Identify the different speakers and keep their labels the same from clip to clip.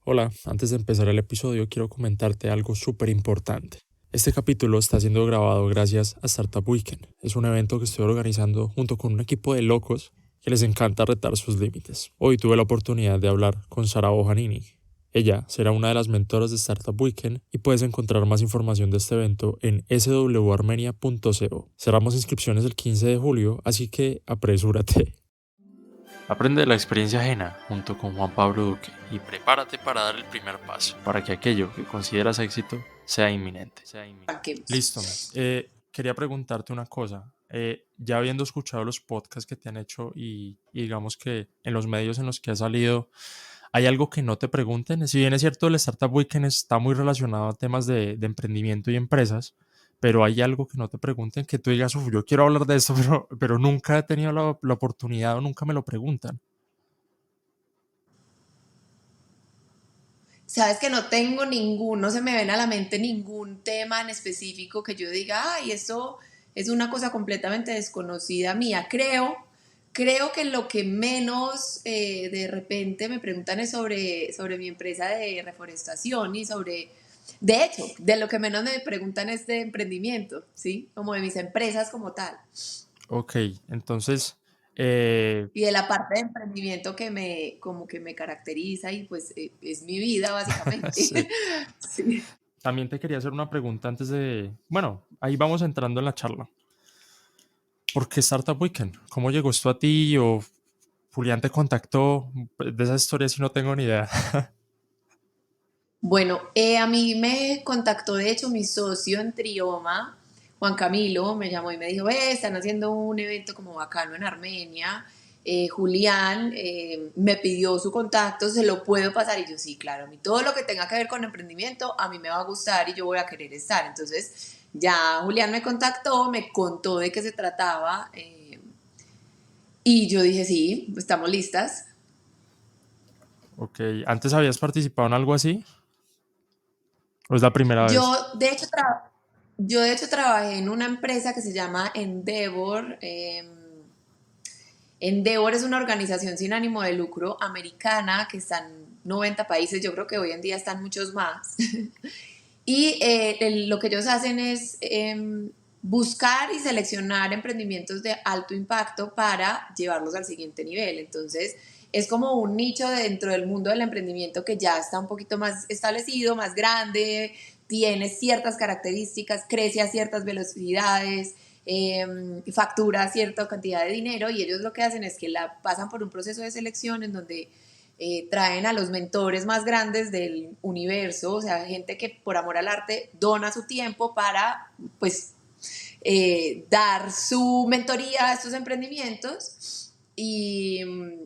Speaker 1: Hola, antes de empezar el episodio quiero comentarte algo súper importante. Este capítulo está siendo grabado gracias a Startup Weekend. Es un evento que estoy organizando junto con un equipo de locos que les encanta retar sus límites. Hoy tuve la oportunidad de hablar con Sara Bojanini. Ella será una de las mentoras de Startup Weekend y puedes encontrar más información de este evento en swarmenia.co. Cerramos inscripciones el 15 de julio, así que apresúrate. Aprende de la experiencia ajena junto con Juan Pablo Duque y prepárate para dar el primer paso para que aquello que consideras éxito sea inminente.
Speaker 2: Arranquemos.
Speaker 1: Listo. Quería preguntarte una cosa. Ya habiendo escuchado los podcasts que te han hecho y digamos que en los medios en los que has salido, ¿hay algo que no te pregunten? Si bien es cierto, el Startup Weekend está muy relacionado a temas de emprendimiento y empresas, pero hay algo que no te pregunten, que tú digas, "Uf, yo quiero hablar de esto, pero nunca he tenido la oportunidad o nunca me lo preguntan".
Speaker 2: Sabes que no tengo no se me ven a la mente ningún tema en específico que yo diga, ay, esto es una cosa completamente desconocida mía. Creo que lo que menos de repente me preguntan es sobre mi empresa de reforestación y de hecho, de lo que menos me preguntan es de emprendimiento, ¿sí? Como de mis empresas como tal.
Speaker 1: Ok, entonces, eh,
Speaker 2: Y de la parte de emprendimiento como que me caracteriza y pues es mi vida básicamente.
Speaker 1: sí.
Speaker 2: Sí.
Speaker 1: También te quería hacer una pregunta antes bueno, ahí vamos entrando en la charla. ¿Por qué Startup Weekend? ¿Cómo llegó esto a ti o Julián te contactó? De esa historia sí no tengo ni idea.
Speaker 2: Bueno, a mí me contactó de hecho mi socio en Trioma, Juan Camilo, me llamó y me dijo, están haciendo un evento como bacano en Armenia. Julián me pidió su contacto, se lo puedo pasar y yo sí, claro, a mí todo lo que tenga que ver con emprendimiento a mí me va a gustar y yo voy a querer estar. Entonces ya Julián me contactó, me contó de qué se trataba y yo dije, sí, estamos listas.
Speaker 1: Ok, ¿antes habías participado en algo así? ¿O es la primera vez?
Speaker 2: Yo, de hecho, yo de hecho trabajé en una empresa que se llama Endeavor. Endeavor es una organización sin ánimo de lucro americana que está en 90 países, yo creo que hoy en día están muchos más. Y lo que ellos hacen es buscar y seleccionar emprendimientos de alto impacto para llevarlos al siguiente nivel. Entonces, es como un nicho dentro del mundo del emprendimiento que ya está un poquito más establecido, más grande, tiene ciertas características, crece a ciertas velocidades, factura cierta cantidad de dinero y ellos lo que hacen es que la pasan por un proceso de selección en donde traen a los mentores más grandes del universo, o sea, gente que por amor al arte dona su tiempo para, pues, dar su mentoría a estos emprendimientos y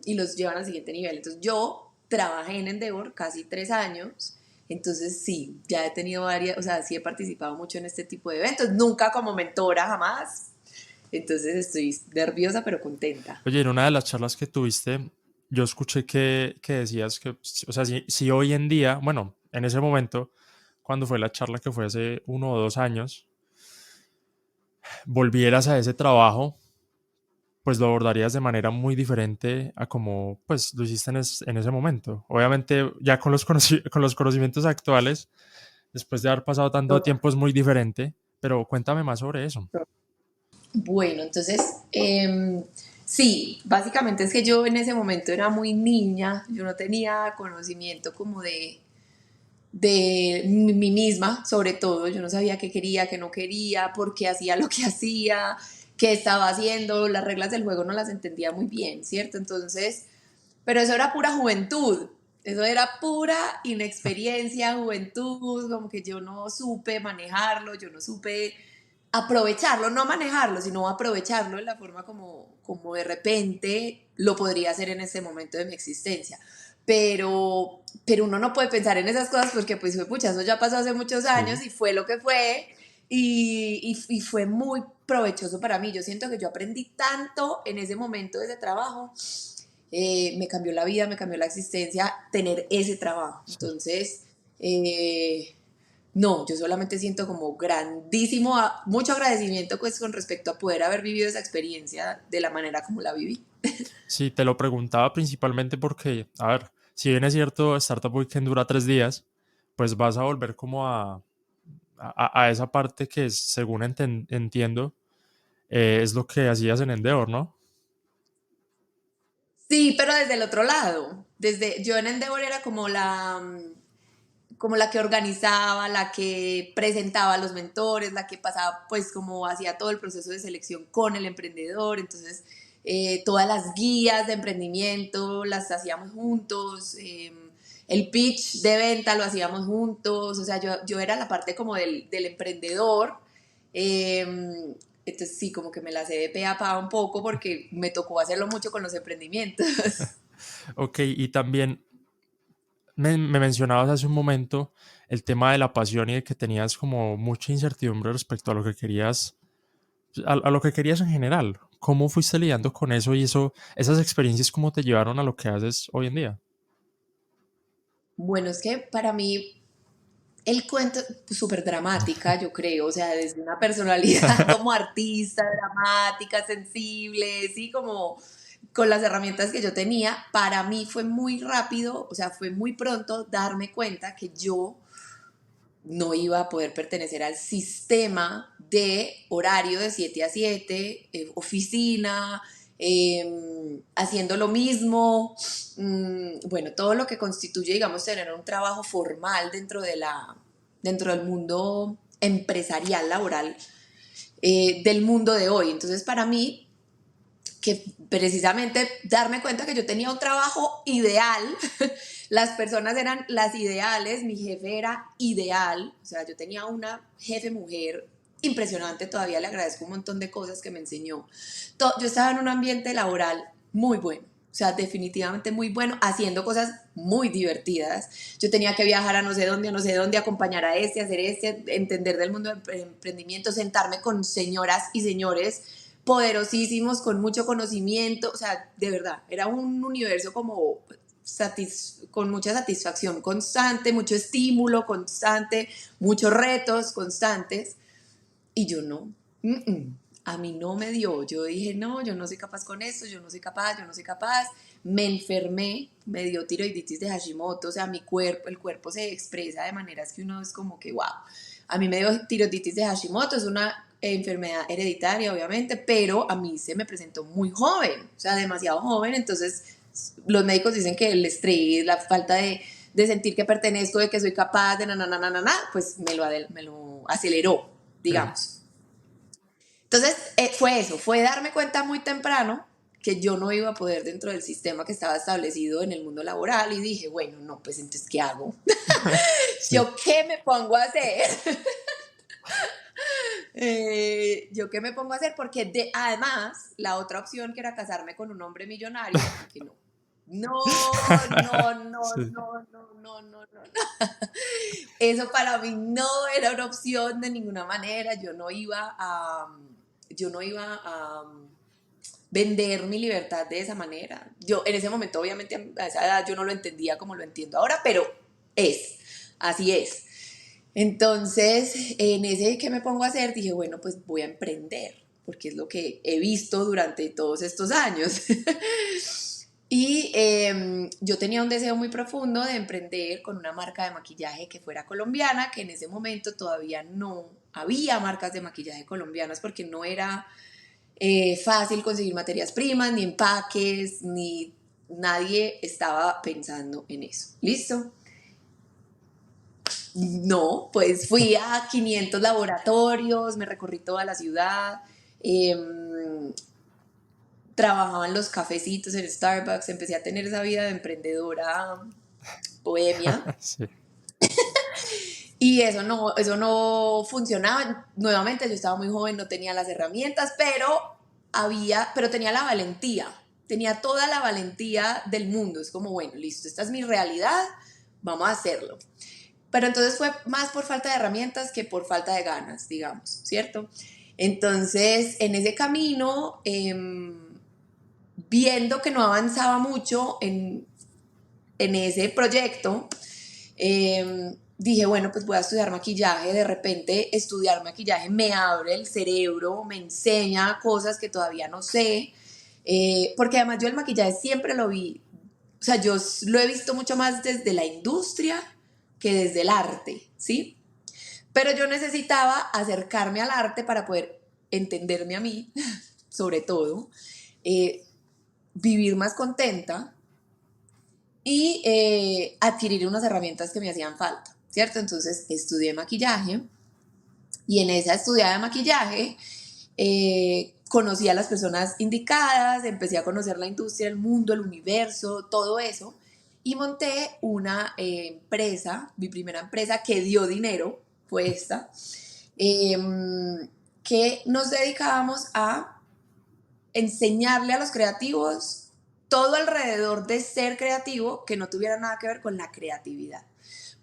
Speaker 2: los llevan al siguiente nivel. Entonces, yo trabajé en Endeavor casi 3 años. Entonces sí, ya he tenido varias, o sea, sí he participado mucho en este tipo de eventos, nunca como mentora jamás. Entonces estoy nerviosa pero contenta.
Speaker 1: Oye, en una de las charlas que tuviste, yo escuché que decías que, o sea, si hoy en día, bueno, en ese momento, cuando fue la charla que fue hace 1 o 2 años, volvieras a ese trabajo, pues lo abordarías de manera muy diferente a como pues lo hiciste en ese momento. Obviamente ya con con los conocimientos actuales, después de haber pasado tanto tiempo es muy diferente, pero cuéntame más sobre eso.
Speaker 2: Bueno, entonces, sí, básicamente es que yo en ese momento era muy niña, yo no tenía conocimiento como de mí misma, sobre todo, yo no sabía qué quería, qué no quería, por qué hacía lo que hacía, qué estaba haciendo, las reglas del juego no las entendía muy bien, ¿cierto? Entonces, pero eso era pura juventud, eso era pura inexperiencia, juventud, como que yo no supe manejarlo, yo no supe aprovecharlo, no manejarlo, sino aprovecharlo de la forma como de repente lo podría hacer en ese momento de mi existencia. Pero uno no puede pensar en esas cosas porque pues pucha, eso ya pasó hace muchos
Speaker 1: Sí.
Speaker 2: años y fue lo que fue y fue muy provechoso para mí. Yo siento que yo aprendí tanto en ese momento de ese trabajo, me cambió la vida, me cambió la existencia tener ese trabajo.
Speaker 1: Sí.
Speaker 2: Entonces, no, yo solamente siento como grandísimo, mucho agradecimiento pues con respecto a poder haber vivido esa experiencia de la manera como la viví.
Speaker 1: Sí, te lo preguntaba principalmente porque, a ver, si bien es cierto, Startup Weekend dura 3 días, pues vas a volver como a esa parte que, según entiendo, es lo que hacías en Endeavor, ¿no?
Speaker 2: Sí, pero desde el otro lado. Desde, yo en Endeavor era como la que organizaba, la que presentaba a los mentores, la que pasaba, pues como hacía todo el proceso de selección con el emprendedor. Entonces, todas las guías de emprendimiento las hacíamos juntos. El pitch de venta lo hacíamos juntos. O sea, yo era la parte como del emprendedor. Entonces sí, como que me la sé de pe a pa un poco porque me tocó hacerlo mucho con los emprendimientos.
Speaker 1: Ok, y también me mencionabas hace un momento el tema de la pasión y de que tenías como mucha incertidumbre respecto a lo que querías, a lo que querías en general. ¿Cómo fuiste lidiando con eso y esas experiencias cómo te llevaron a lo que haces hoy en día?
Speaker 2: Bueno, es que para mí el cuento es súper dramática, yo creo, o sea, desde una personalidad como artista, dramática, sensible, sí, como con las herramientas que yo tenía, para mí fue muy rápido, o sea, fue muy pronto darme cuenta que yo no iba a poder pertenecer al sistema de horario de 7 a 7, oficina, haciendo lo mismo, bueno, todo lo que constituye, digamos, tener un trabajo formal dentro del mundo empresarial, laboral, del mundo de hoy. Entonces, para mí, que precisamente darme cuenta que yo tenía un trabajo ideal, las personas eran las ideales, mi jefe era ideal, o sea, yo tenía una jefe mujer impresionante, todavía le agradezco un montón de cosas que me enseñó. Yo estaba en un ambiente laboral muy bueno, o sea, definitivamente muy bueno, haciendo cosas muy divertidas. Yo tenía que viajar a no sé dónde, acompañar a este, hacer este, entender del mundo del emprendimiento, sentarme con señoras y señores poderosísimos, con mucho conocimiento, o sea, de verdad, era un universo como con mucha satisfacción constante, mucho estímulo constante, muchos retos constantes, y yo no, a mí no me dio, yo dije, no, yo no soy capaz con esto, yo no soy capaz, yo no soy capaz, me enfermé, me dio tiroiditis de Hashimoto, o sea, mi cuerpo, el cuerpo se expresa de maneras que uno es como que, wow, a mí me dio tiroiditis de Hashimoto, es una enfermedad hereditaria, obviamente, pero a mí se me presentó muy joven, o sea, demasiado joven, entonces los médicos dicen que el estrés, la falta de sentir que pertenezco, de que soy capaz, de pues me lo aceleró,
Speaker 1: Ok.
Speaker 2: digamos. Entonces, fue eso, fue darme cuenta muy temprano que yo no iba a poder dentro del sistema que estaba establecido en el mundo laboral y dije, bueno, no, pues entonces, ¿qué hago?
Speaker 1: Sí.
Speaker 2: ¿Yo qué me pongo a hacer? ¿Yo qué me pongo a hacer? Porque además, la otra opción que era casarme con un hombre millonario, dije, no. No, no, no,
Speaker 1: Sí.
Speaker 2: no, no, no, no, no. Eso para mí no era una opción de ninguna manera. Yo no iba a vender mi libertad de esa manera. Yo en ese momento, obviamente, a esa edad yo no lo entendía como lo entiendo ahora, pero así es. Entonces, en ese que me pongo a hacer, dije, bueno, pues voy a emprender, porque es lo que he visto durante todos estos años. Y yo tenía un deseo muy profundo de emprender con una marca de maquillaje que fuera colombiana, que en ese momento todavía no había marcas de maquillaje colombianas porque no era fácil conseguir materias primas, ni empaques, ni nadie estaba pensando en eso. ¿Listo? No, pues fui a 500 laboratorios, me recorrí toda la ciudad, eh, trabajaba en los cafecitos, en Starbucks, empecé a tener esa vida de emprendedora bohemia
Speaker 1: Sí.
Speaker 2: y eso no funcionaba. Nuevamente yo estaba muy joven, no tenía las herramientas, pero tenía la valentía, tenía toda la valentía del mundo. Es como, bueno, listo, esta es mi realidad, vamos a hacerlo. Pero entonces fue más por falta de herramientas que por falta de ganas, digamos, ¿cierto? Entonces, en ese camino, viendo que no avanzaba mucho en ese proyecto, dije, bueno, pues voy a estudiar maquillaje. De repente, estudiar maquillaje me abre el cerebro, me enseña cosas que todavía no sé, porque además yo el maquillaje siempre lo vi o sea, yo lo he visto mucho más desde la industria que desde el arte, ¿sí? Pero yo necesitaba acercarme al arte para poder entenderme a mí, sobre todo, eh, vivir más contenta y adquirir unas herramientas que me hacían falta, ¿cierto? Entonces estudié maquillaje y en esa estudiada de maquillaje conocí a las personas indicadas, empecé a conocer la industria, el mundo, el universo, todo eso, y monté una empresa, mi primera empresa que dio dinero, fue esta, eh, que nos dedicábamos a enseñarle a los creativos todo alrededor de ser creativo que no tuviera nada que ver con la creatividad.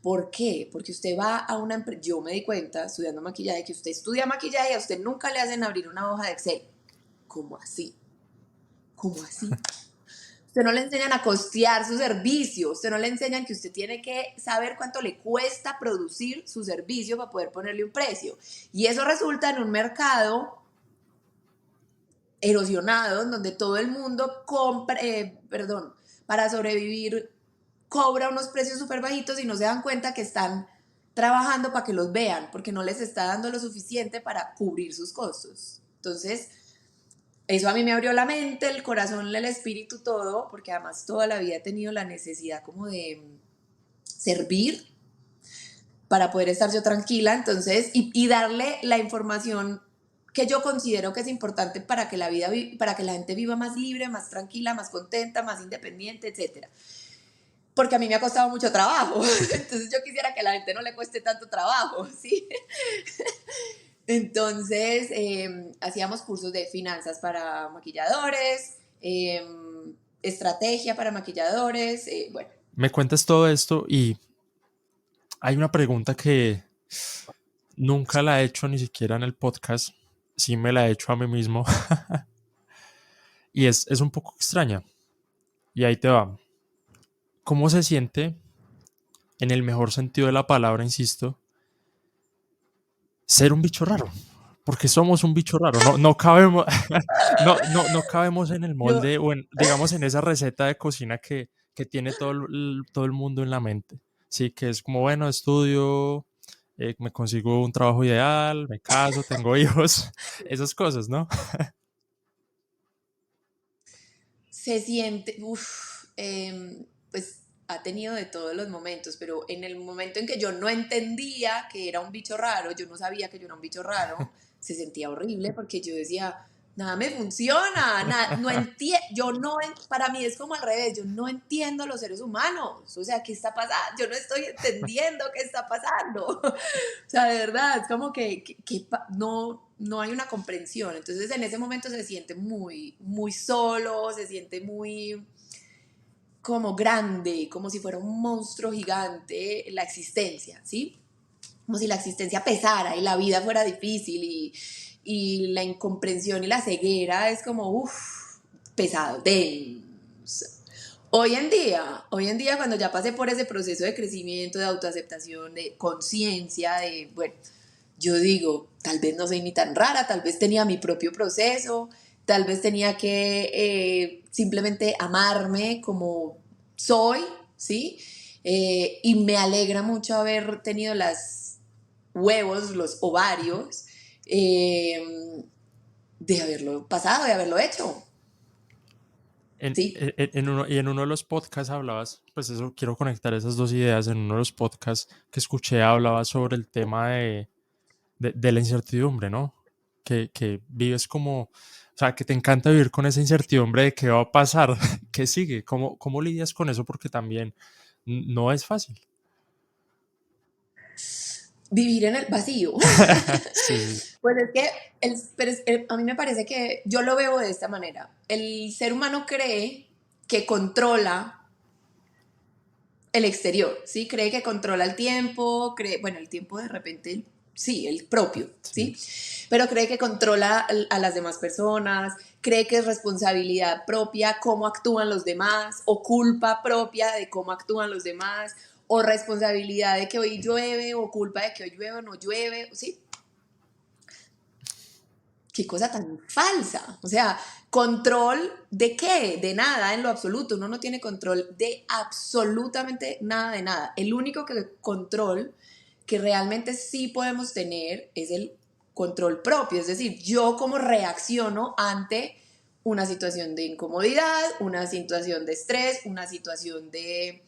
Speaker 2: ¿Por qué? Porque usted va a una empresa, yo me di cuenta estudiando maquillaje, que usted estudia maquillaje y a usted nunca le hacen abrir una hoja de Excel. ¿Cómo así? ¿Cómo así? Usted no le enseñan a costear su servicio, usted no le enseñan que usted tiene que saber cuánto le cuesta producir su servicio para poder ponerle un precio. Y eso resulta en un mercado erosionado, en donde todo el mundo compra, para sobrevivir cobra unos precios súper bajitos y no se dan cuenta que están trabajando para que los vean, porque no les está dando lo suficiente para cubrir sus costos. Entonces, eso a mí me abrió la mente, el corazón, el espíritu, todo, porque además toda la vida he tenido la necesidad como de servir para poder estar yo tranquila, entonces, y darle la información que yo considero que es importante para que para que la gente viva más libre, más tranquila, más contenta, más independiente, etcétera. Porque a mí me ha costado mucho trabajo, entonces yo quisiera que a la gente no le cueste tanto trabajo, ¿sí? Entonces, hacíamos cursos de finanzas para maquilladores, estrategia para maquilladores, bueno.
Speaker 1: Me cuentas todo esto y hay una pregunta que nunca la he hecho ni siquiera en el podcast, sí me la he hecho a mí mismo y es un poco extraña y ahí te va. ¿Cómo se siente, en el mejor sentido de la palabra, insisto, ser un bicho raro? Porque somos un bicho raro, no cabemos, no cabemos en el
Speaker 2: Yo,
Speaker 1: molde o digamos en esa receta de cocina que tiene todo el mundo en la mente. Sí, que es como, bueno, estudio, me consigo un trabajo ideal, me caso, tengo hijos, esas cosas, ¿no?
Speaker 2: se siente, pues ha tenido de todos los momentos, pero en el momento en que yo no entendía que era un bicho raro, yo no sabía que yo era un bicho raro, se sentía horrible porque yo decía, nada me funciona, nada, no entiendo, para mí es como al revés, yo no entiendo los seres humanos, o sea, ¿qué está pasando? Yo no estoy entendiendo qué está pasando. O sea, de verdad, es como no hay una comprensión. Entonces en ese momento se siente muy, muy solo, se siente muy como grande, como si fuera un monstruo gigante la existencia, ¿sí? Como si la existencia pesara y la vida fuera difícil y la incomprensión y la ceguera es como, pesado, denso. Hoy en día cuando ya pasé por ese proceso de crecimiento, de autoaceptación, de conciencia, bueno, yo digo, tal vez no soy ni tan rara, tal vez tenía mi propio proceso, tal vez tenía que simplemente amarme como soy, ¿sí? Y me alegra mucho haber tenido los huevos, los ovarios, de haberlo pasado, de haberlo hecho. Sí.
Speaker 1: En uno de los podcasts hablabas, pues eso, quiero conectar esas dos ideas. En uno de los podcasts que escuché hablabas sobre el tema de la incertidumbre, ¿no? Que vives como, o sea, que te encanta vivir con esa incertidumbre de qué va a pasar, qué sigue, cómo lidias con eso, porque también no es fácil.
Speaker 2: Vivir en el vacío.
Speaker 1: Sí, sí.
Speaker 2: Pues es que a mí me parece que yo lo veo de esta manera. El ser humano cree que controla el exterior, ¿sí? Cree que controla el tiempo, bueno, el tiempo de repente, sí, el propio,
Speaker 1: Sí.
Speaker 2: ¿sí? Pero cree que controla a las demás personas, cree que es responsabilidad propia cómo actúan los demás, o culpa propia de cómo actúan los demás, o responsabilidad de que hoy llueve, o culpa de que hoy llueve o no llueve, ¿sí? qué cosa tan falsa. O sea, ¿control de qué? De nada en lo absoluto. Uno no tiene control de absolutamente nada de nada. El único control que realmente sí podemos tener es el control propio. Es decir, yo cómo reacciono ante una situación de incomodidad, una situación de estrés, una situación de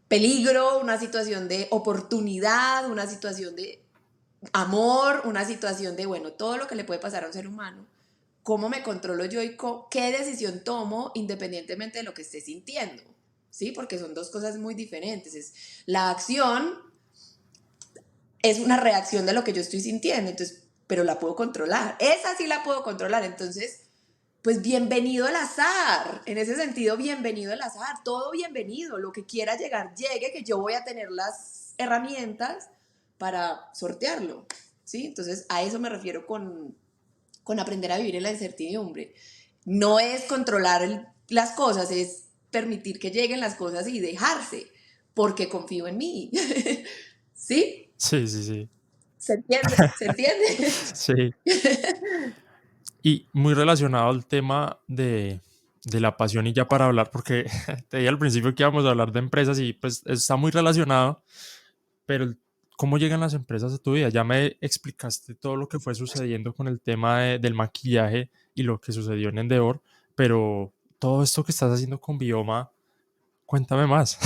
Speaker 2: peligro, una situación de oportunidad, una situación de amor, una situación de, bueno, todo lo que le puede pasar a un ser humano, cómo me controlo yo y qué decisión tomo independientemente de lo que esté sintiendo, ¿sí? Porque son dos cosas muy diferentes. La acción es una reacción de lo que yo estoy sintiendo, entonces, pero la puedo controlar. Esa sí la puedo controlar, entonces, pues bienvenido el azar. En ese sentido, bienvenido el azar. Todo bienvenido. Lo que quiera llegar, llegue, que yo voy a tener las herramientas para sortearlo, ¿sí? Entonces, a eso me refiero con aprender a vivir en la incertidumbre. No es controlar las cosas, es permitir que lleguen las cosas y dejarse, porque confío en mí. ¿Sí?
Speaker 1: Sí, sí, sí.
Speaker 2: ¿Se entiende? ¿Se entiende?
Speaker 1: Sí. Y muy relacionado al tema de la pasión y ya para hablar, porque te dije al principio que íbamos a hablar de empresas y pues está muy relacionado, pero ¿cómo llegan las empresas a tu vida? Ya me explicaste todo lo que fue sucediendo con el tema del maquillaje y lo que sucedió en Endeavor, pero todo esto que estás haciendo con Bioma, cuéntame más.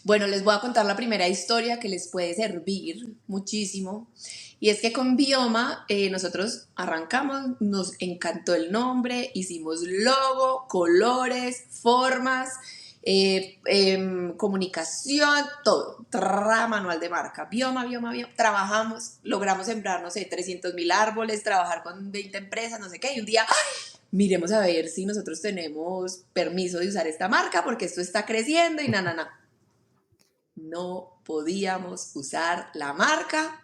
Speaker 2: Bueno, les voy a contar la primera historia que les puede servir muchísimo. Y es que con Bioma nosotros arrancamos, nos encantó el nombre, hicimos logo, colores, formas, comunicación, todo. Manual de marca, Bioma, Bioma, Bioma. Trabajamos, logramos sembrar, no sé, 300.000 árboles, trabajar con 20 empresas, no sé qué. Y un día, ¡ay! Miremos a ver si nosotros tenemos permiso de usar esta marca porque esto está creciendo y na. No podíamos usar la marca.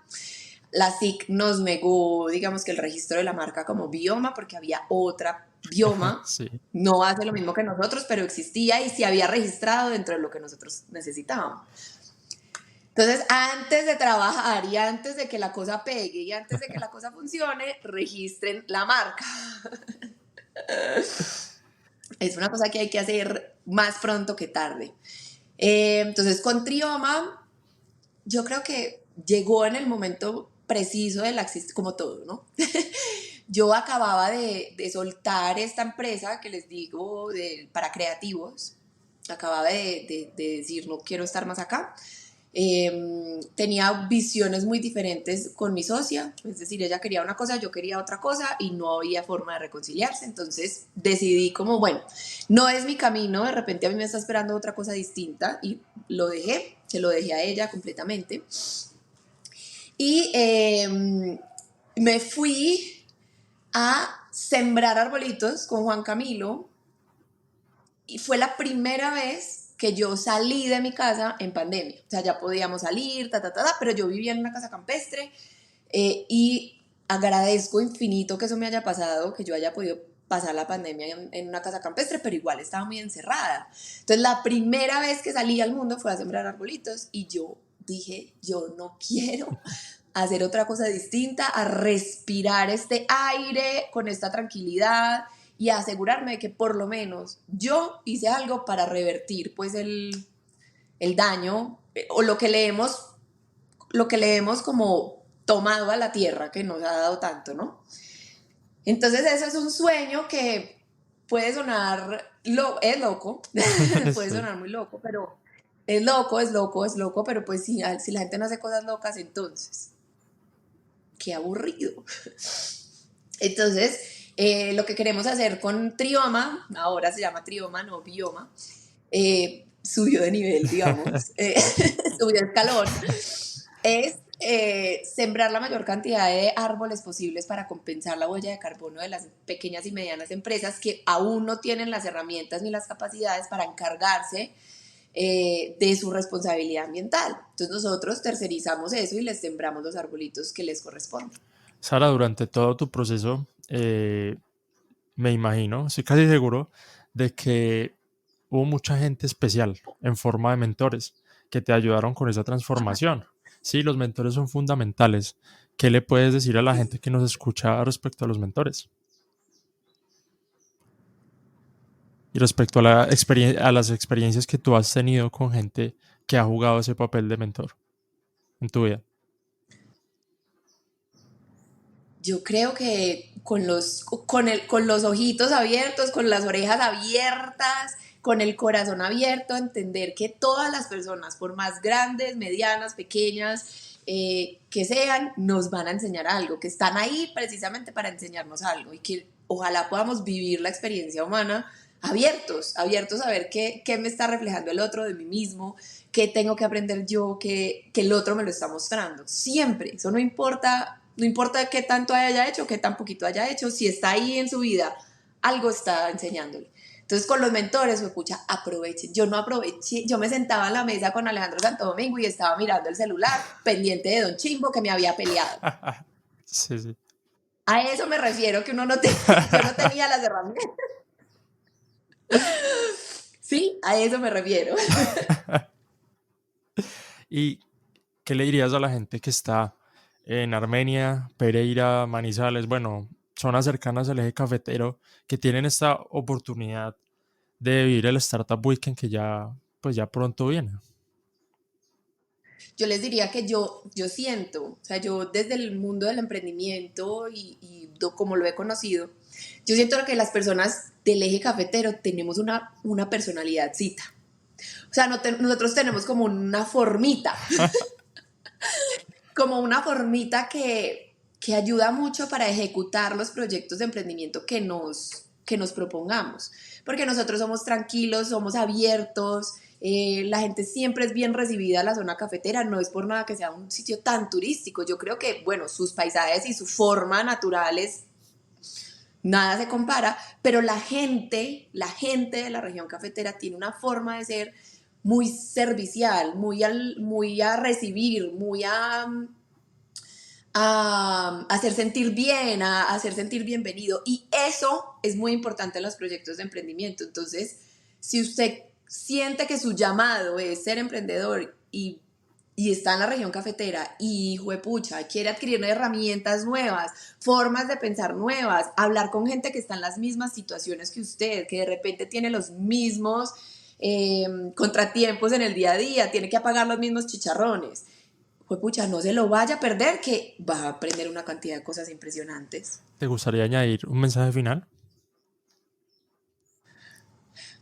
Speaker 2: La SIC nos negó, digamos que el registro de la marca como Bioma, porque había otra Bioma,
Speaker 1: Sí.
Speaker 2: no hace lo mismo que nosotros, pero existía y se había registrado dentro de lo que nosotros necesitábamos. Entonces, antes de trabajar y antes de que la cosa pegue y antes de que la cosa funcione, registren la marca. Es una cosa que hay que hacer más pronto que tarde. Entonces, con Trioma, yo creo que llegó en el momento preciso de la existencia, como todo, ¿no? Yo acababa de soltar esta empresa que les digo para creativos. Acababa de decir, no quiero estar más acá. Tenía visiones muy diferentes con mi socia, es decir, ella quería una cosa, yo quería otra cosa y no había forma de reconciliarse, entonces decidí como, bueno, no es mi camino, de repente a mí me está esperando otra cosa distinta y lo dejé, se lo dejé a ella completamente y me fui a sembrar arbolitos con Juan Camilo y fue la primera vez que yo salí de mi casa en pandemia. O sea, ya podíamos salir, pero yo vivía en una casa campestre y agradezco infinito que eso me haya pasado, que yo haya podido pasar la pandemia en una casa campestre, pero igual estaba muy encerrada. Entonces, la primera vez que salí al mundo fue a sembrar arbolitos y yo dije, yo no quiero hacer otra cosa distinta, a respirar este aire con esta tranquilidad y a asegurarme de que por lo menos yo hice algo para revertir pues el daño o lo que le hemos como tomado a la tierra que nos ha dado tanto, ¿no? Entonces eso es un sueño que puede sonar, es loco, puede
Speaker 1: Sí.
Speaker 2: sonar muy loco, pero es loco, pero pues si la gente no hace cosas locas, entonces, qué aburrido. Entonces, lo que queremos hacer con Trioma, ahora se llama Trioma, no Bioma, subió de nivel, digamos, subió de escalón, es sembrar la mayor cantidad de árboles posibles para compensar la huella de carbono de las pequeñas y medianas empresas que aún no tienen las herramientas ni las capacidades para encargarse de su responsabilidad ambiental. Entonces nosotros tercerizamos eso y les sembramos los arbolitos que les corresponden.
Speaker 1: Sara, durante todo tu proceso, me imagino, estoy casi seguro de que hubo mucha gente especial en forma de mentores que te ayudaron con esa transformación. Sí, los mentores son fundamentales. ¿Qué le puedes decir a la gente que nos escucha respecto a los mentores? Y respecto a, a las experiencias que tú has tenido con gente que ha jugado ese papel de mentor en tu vida.
Speaker 2: Yo creo que con los ojitos abiertos, con las orejas abiertas, con el corazón abierto, entender que todas las personas, por más grandes, medianas, pequeñas, que sean, nos van a enseñar algo, que están ahí precisamente para enseñarnos algo y que ojalá podamos vivir la experiencia humana abiertos, abiertos a ver qué me está reflejando el otro de mí mismo, qué tengo que aprender yo, que el otro me lo está mostrando. Siempre, eso no importa, no importa qué tanto haya hecho, qué tan poquito haya hecho, si está ahí en su vida, algo está enseñándole. Entonces con los mentores, pues pucha, aprovechen. Yo no aproveché, yo me sentaba en la mesa con Alejandro Santo Domingo y estaba mirando el celular, pendiente de Don Chimbo que me había peleado.
Speaker 1: Sí, sí.
Speaker 2: A eso me refiero, que yo no tenía las herramientas. Sí, a eso me refiero.
Speaker 1: ¿Y qué le dirías a la gente que está en Armenia, Pereira, Manizales, bueno, zonas cercanas al eje cafetero, que tienen esta oportunidad de vivir el Startup Weekend que ya, pues ya pronto viene?
Speaker 2: Yo les diría que yo siento, o sea, yo desde el mundo del emprendimiento como lo he conocido, yo siento que las personas del eje cafetero tenemos una personalidad cita. O sea, nosotros tenemos como una formita que ayuda mucho para ejecutar los proyectos de emprendimiento que nos propongamos. Porque nosotros somos tranquilos, somos abiertos, la gente siempre es bien recibida en la zona cafetera, no es por nada que sea un sitio tan turístico. Yo creo que, bueno, sus paisajes y su forma naturales, nada se compara, pero la gente de la región cafetera tiene una forma de ser muy servicial, muy a recibir, muy a hacer sentir bien, a hacer sentir bienvenido. Y eso es muy importante en los proyectos de emprendimiento. Entonces, si usted siente que su llamado es ser emprendedor y está en la región cafetera y, juepucha, quiere adquirir herramientas nuevas, formas de pensar nuevas, hablar con gente que está en las mismas situaciones que usted, que de repente tiene los mismos contratiempos en el día a día, tiene que apagar los mismos chicharrones, juepucha, no se lo vaya a perder, que va a aprender una cantidad de cosas impresionantes.
Speaker 1: ¿Te gustaría añadir un mensaje final?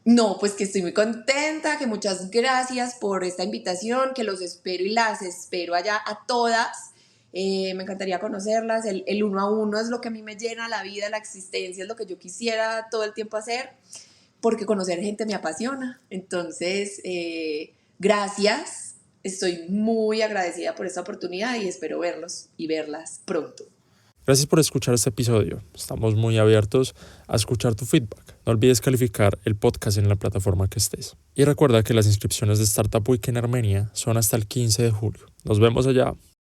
Speaker 2: No, pues que estoy muy contenta, que muchas gracias por esta invitación, que los espero y las espero allá a todas. Me encantaría conocerlas, el uno a uno es lo que a mí me llena la vida, la existencia, es lo que yo quisiera todo el tiempo hacer, porque conocer gente me apasiona. Entonces, gracias, estoy muy agradecida por esta oportunidad y espero verlos y verlas pronto.
Speaker 1: Gracias por escuchar este episodio. Estamos muy abiertos a escuchar tu feedback. No olvides calificar el podcast en la plataforma que estés. Y recuerda que las inscripciones de Startup Week en Armenia son hasta el 15 de julio. Nos vemos allá.